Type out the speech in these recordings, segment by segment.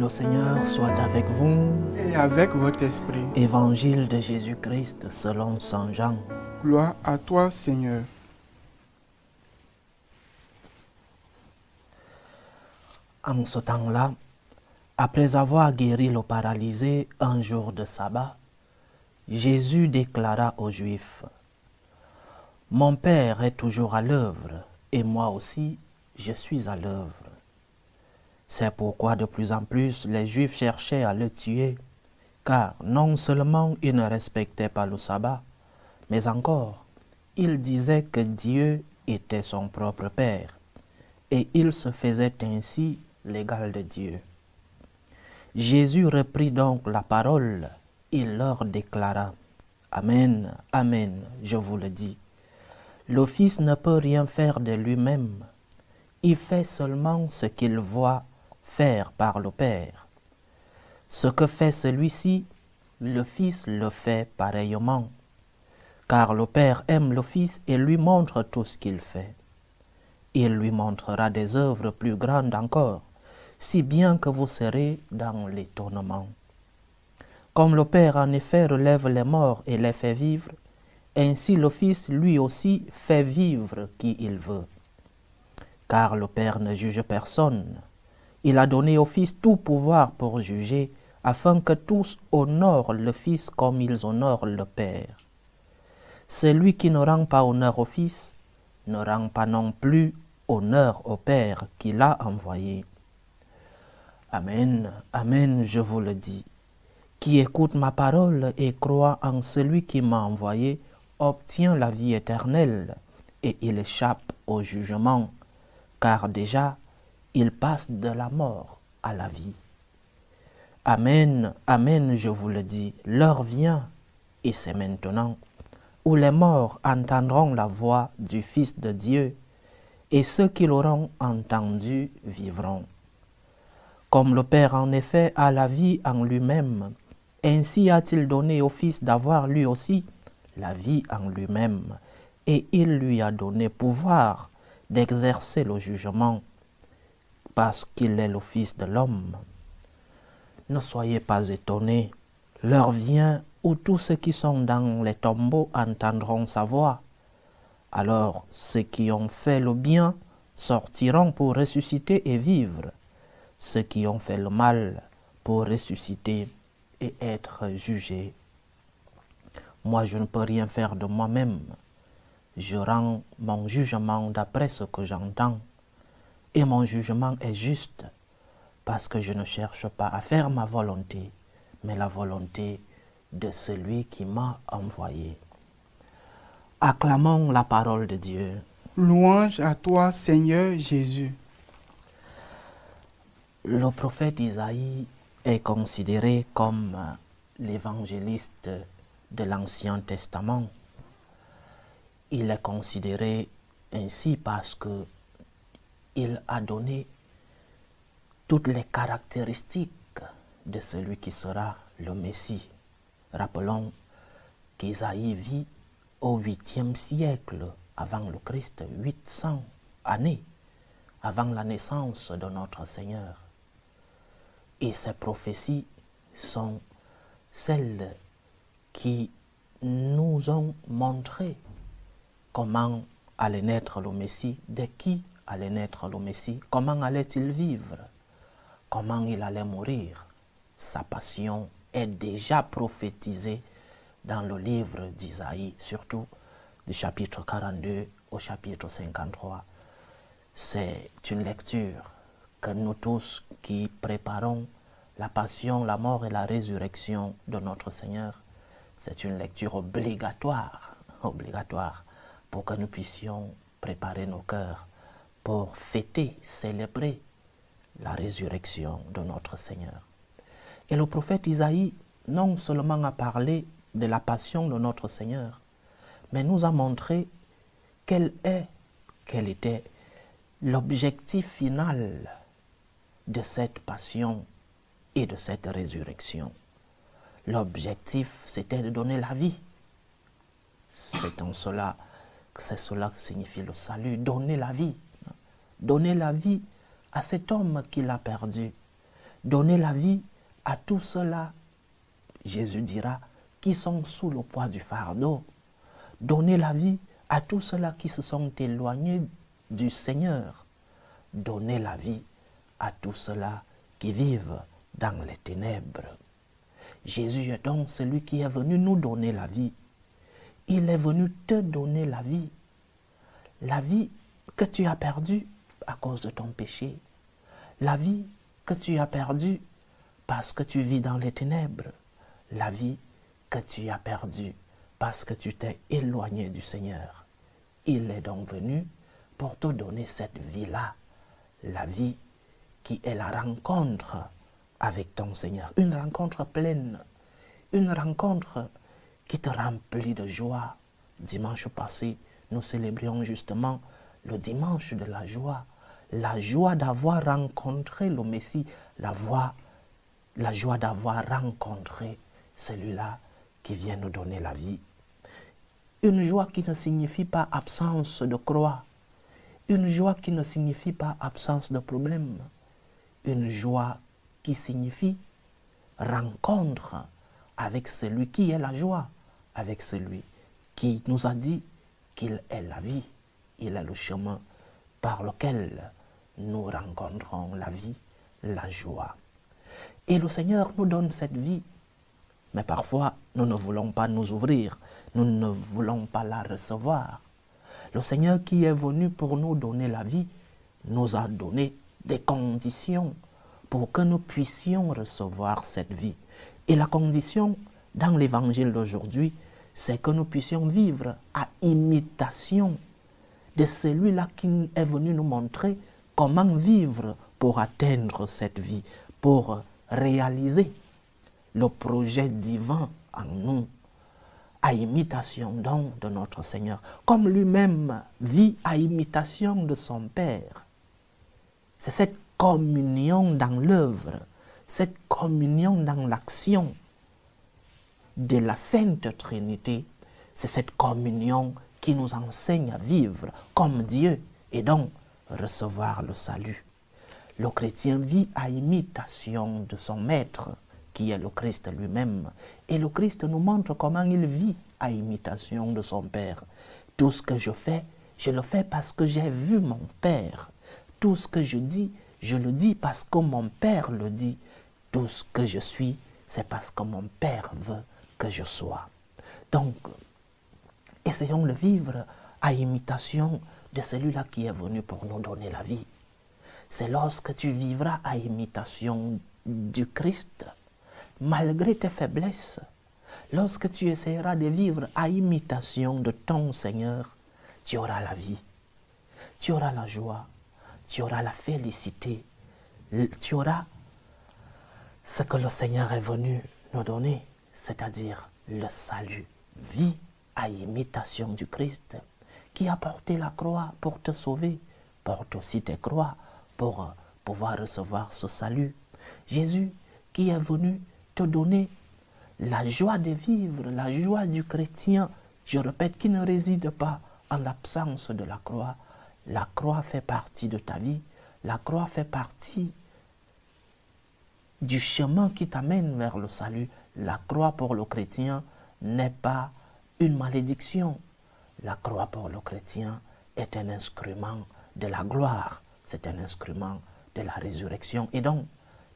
Le Seigneur soit avec vous. Et avec votre esprit. Évangile de Jésus-Christ selon Saint Jean. Gloire à toi, Seigneur. En ce temps-là, après avoir guéri le paralysé un jour de sabbat, Jésus déclara aux Juifs: « Mon Père est toujours à l'œuvre, et moi aussi, je suis à l'œuvre. » C'est pourquoi de plus en plus les Juifs cherchaient à le tuer, car non seulement il ne respectait pas le sabbat, mais encore, il disait que Dieu était son propre Père, et il se faisait ainsi l'égal de Dieu. Jésus reprit donc la parole, il leur déclara: « Amen, Amen, je vous le dis. Le Fils ne peut rien faire de lui-même, il fait seulement ce qu'il voit faire par le Père. Ce que fait celui-ci, le Fils le fait pareillement, car le Père aime le Fils et lui montre tout ce qu'il fait. Il lui montrera des œuvres plus grandes encore, si bien que vous serez dans l'étonnement. Comme le Père en effet relève les morts et les fait vivre, ainsi le Fils lui aussi fait vivre qui il veut. Car le Père ne juge personne. Il a donné au Fils tout pouvoir pour juger, afin que tous honorent le Fils comme ils honorent le Père. Celui qui ne rend pas honneur au Fils ne rend pas non plus honneur au Père qui l'a envoyé. Amen, Amen, je vous le dis. Qui écoute ma parole et croit en celui qui m'a envoyé obtient la vie éternelle et il échappe au jugement, car déjà il passe de la mort à la vie. Amen, Amen, je vous le dis, l'heure vient, et c'est maintenant, où les morts entendront la voix du Fils de Dieu, et ceux qui l'auront entendu vivront. Comme le Père en effet a la vie en lui-même, ainsi a-t-il donné au Fils d'avoir lui aussi la vie en lui-même, et il lui a donné pouvoir d'exercer le jugement, parce qu'il est le Fils de l'homme. Ne soyez pas étonnés, l'heure vient où tous ceux qui sont dans les tombeaux entendront sa voix. Alors ceux qui ont fait le bien sortiront pour ressusciter et vivre, ceux qui ont fait le mal pour ressusciter et être jugés. Moi, je ne peux rien faire de moi-même. Je rends mon jugement d'après ce que j'entends. Et mon jugement est juste, parce que je ne cherche pas à faire ma volonté, mais la volonté de celui qui m'a envoyé. Acclamons la parole de Dieu. Louange à toi, Seigneur Jésus. Le prophète Isaïe est considéré comme l'évangéliste de l'Ancien Testament. Il est considéré ainsi parce que il a donné toutes les caractéristiques de celui qui sera le Messie. Rappelons qu'Isaïe vit au 8e siècle avant le Christ, 800 années avant la naissance de notre Seigneur. Et ces prophéties sont celles qui nous ont montré comment allait naître le Messie, de qui allait naître le Messie, comment allait-il vivre, comment il allait mourir. Sa passion est déjà prophétisée dans le livre d'Isaïe, surtout du chapitre 42 au chapitre 53. C'est une lecture que nous tous qui préparons la passion, la mort et la résurrection de notre Seigneur, c'est une lecture obligatoire pour que nous puissions préparer nos cœurs pour fêter, célébrer la résurrection de notre Seigneur. Et le prophète Isaïe non seulement a parlé de la passion de notre Seigneur, mais nous a montré quel était l'objectif final de cette passion et de cette résurrection. L'objectif, c'était de donner la vie. C'est cela que signifie le salut, donner la vie. Donner la vie à cet homme qui l'a perdu. Donner la vie à tous ceux-là, Jésus dira, qui sont sous le poids du fardeau. Donner la vie à tous ceux-là qui se sont éloignés du Seigneur. Donner la vie à tous ceux-là qui vivent dans les ténèbres. Jésus est donc celui qui est venu nous donner la vie. Il est venu te donner la vie. La vie que tu as perdue à cause de ton péché. La vie que tu as perdue parce que tu vis dans les ténèbres. La vie que tu as perdue parce que tu t'es éloigné du Seigneur. Il est donc venu pour te donner cette vie-là. La vie qui est la rencontre avec ton Seigneur. Une rencontre pleine. Une rencontre qui te remplit de joie. Dimanche passé, nous célébrions justement le dimanche de la joie d'avoir rencontré le Messie, la joie d'avoir rencontré celui-là qui vient nous donner la vie. Une joie qui ne signifie pas absence de croix, une joie qui ne signifie pas absence de problème, une joie qui signifie rencontre avec celui qui est la joie, avec celui qui nous a dit qu'il est la vie, il est le chemin par lequel nous rencontrons la vie, la joie. Et le Seigneur nous donne cette vie, mais parfois nous ne voulons pas nous ouvrir, nous ne voulons pas la recevoir. Le Seigneur qui est venu pour nous donner la vie nous a donné des conditions pour que nous puissions recevoir cette vie. Et la condition dans l'évangile d'aujourd'hui, c'est que nous puissions vivre à imitation de celui-là qui est venu nous montrer comment vivre pour atteindre cette vie, pour réaliser le projet divin en nous, à imitation donc de notre Seigneur, comme lui-même vit à imitation de son Père. C'est cette communion dans l'œuvre, cette communion dans l'action de la Sainte Trinité, c'est cette communion qui nous enseigne à vivre comme Dieu et donc recevoir le salut. Le chrétien vit à imitation de son Maître, qui est le Christ lui-même. Et le Christ nous montre comment il vit à imitation de son Père. Tout ce que je fais, je le fais parce que j'ai vu mon Père. Tout ce que je le dis parce que mon Père le dit. Tout ce que je suis, c'est parce que mon Père veut que je sois. Donc, essayons de vivre à imitation de celui-là qui est venu pour nous donner la vie. C'est lorsque tu vivras à imitation du Christ, malgré tes faiblesses, lorsque tu essaieras de vivre à imitation de ton Seigneur, tu auras la vie, tu auras la joie, tu auras la félicité, tu auras ce que le Seigneur est venu nous donner, c'est-à-dire le salut. Vis à imitation du Christ qui a porté la croix pour te sauver, porte aussi tes croix pour pouvoir recevoir ce salut. Jésus qui est venu te donner la joie de vivre, la joie du chrétien, je répète, qui ne réside pas en l'absence de la croix. La croix fait partie de ta vie, la croix fait partie du chemin qui t'amène vers le salut. La croix pour le chrétien n'est pas une malédiction. La croix pour le chrétien est un instrument de la gloire, c'est un instrument de la résurrection et donc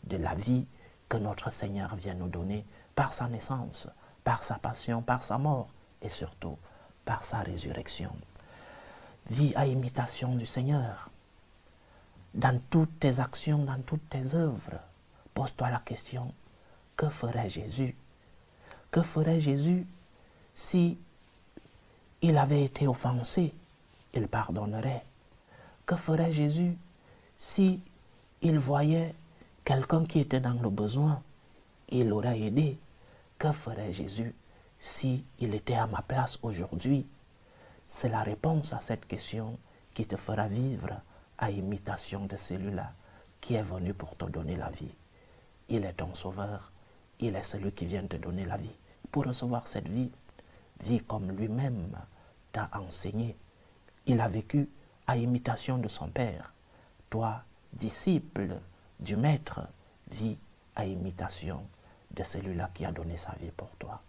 de la vie que notre Seigneur vient nous donner par sa naissance, par sa passion, par sa mort et surtout par sa résurrection. Vis à imitation du Seigneur. Dans toutes tes actions, dans toutes tes œuvres, pose-toi la question, que ferait Jésus? Que ferait Jésus si il avait été offensé? Il pardonnerait. Que ferait Jésus si il voyait quelqu'un qui était dans le besoin? Il l'aurait aidé. Que ferait Jésus si il était à ma place aujourd'hui? C'est la réponse à cette question qui te fera vivre à imitation de celui-là qui est venu pour te donner la vie. Il est ton sauveur, il est celui qui vient te donner la vie. Pour recevoir cette vie, vis comme lui-même t'a enseigné. Il a vécu à imitation de son Père. Toi, disciple du Maître, vis à imitation de celui-là qui a donné sa vie pour toi.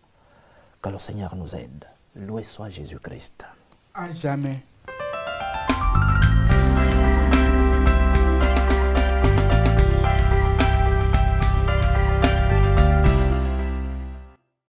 Que le Seigneur nous aide. Loué soit Jésus-Christ. À jamais.